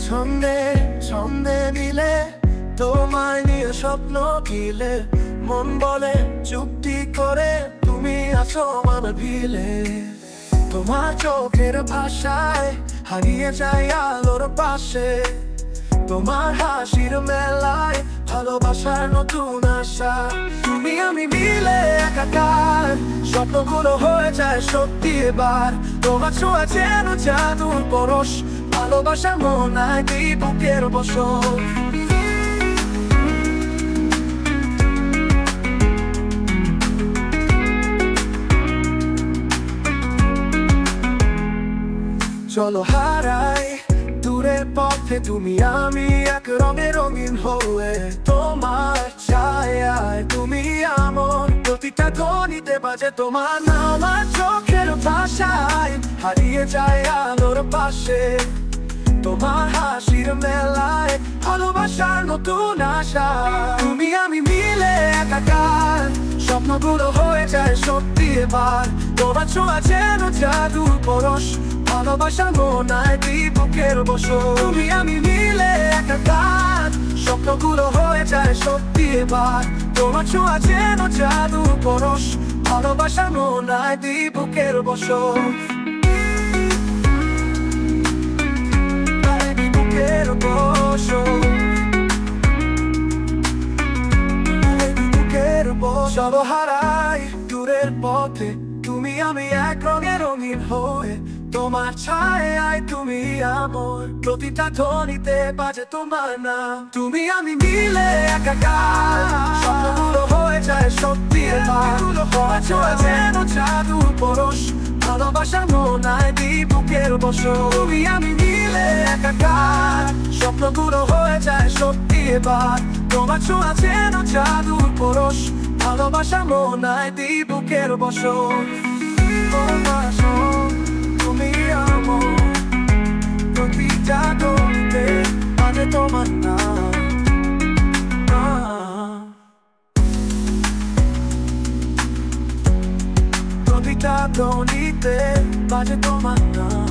ছন্দে ছন্দে মিলে তোমায় নিয়ে স্বপ্ন গিলে মন বলে চুক্তি করে তুমি আছো আমার ভিলে। তোমার চোখের ভাষায় হারিয়ে যায় আলোর পাশে, তোমার হাসির মেলায় ভালোবাসার নতুন আশা। তুমি আমি মিলে একাকার, স্বপ্নগুলো হয়ে যায় সত্যি এবার। তোমার ছোঁয়া যেন জাদুর পরশ, ভালোবাসা মনায় বুকের বসত। চলো হারাই দূরের পথে তুমি আমি এক রঙে রঙিন হয়ে। তোমার ছায়ায় তুমি আমার, প্রতিটা ধ্বনিতে বাজে তোমার নাম। আমার চোখের ভাষায় হারিয়ে যায় আলোর পাশে, তোমার হাসির মেলায় ভালোবাসার নতুন আশা। তুমি আমি মিলে একাকার, স্বপ্নগুলো হয়ে যায় সত্যি এবার। তোমার ছোঁয়া যেন জাদুর পরশ, ভালোবাসা মনায় বুকের বসত। তুমি আমি মিলে একাকার, স্বপ্নগুলো হয়ে যায় সত্যি এবার। তোমার ছোঁয়া যেন জাদুর পরশ, ভালোবাসা মনায় বুকের বসত। বুকের বসত, বুকের বসত। চলো হারাই দূরের পথে তুমি আমি এক রঙে রঙিন হয়ে। তোমার ছায়ায় তুমি আমার, প্রতিটা ধ্বনিতে বাজে তোমার নাম। তুমি আমি মিলে একাকার, স্বপ্নগুলো হয়ে যায় সত্যি এবার। তোমার ছোঁয়া যেন জাদুর পরশ, ভালোবাসা মনায় বুকের বসত। তুমি আমি মিলে একাকার, স্বপ্নগুলো হয়ে যায় সত্যি এবার। তোমার ছোঁয়া যেন জাদুর পরশ, ভালোবাসা মনায় বুকের বসত। তুমি আমার, প্রতিটা ধ্বনিতে বাজে তোমার নাম। প্রতিটা ধ্বনিতে বাজে তোমার নাম।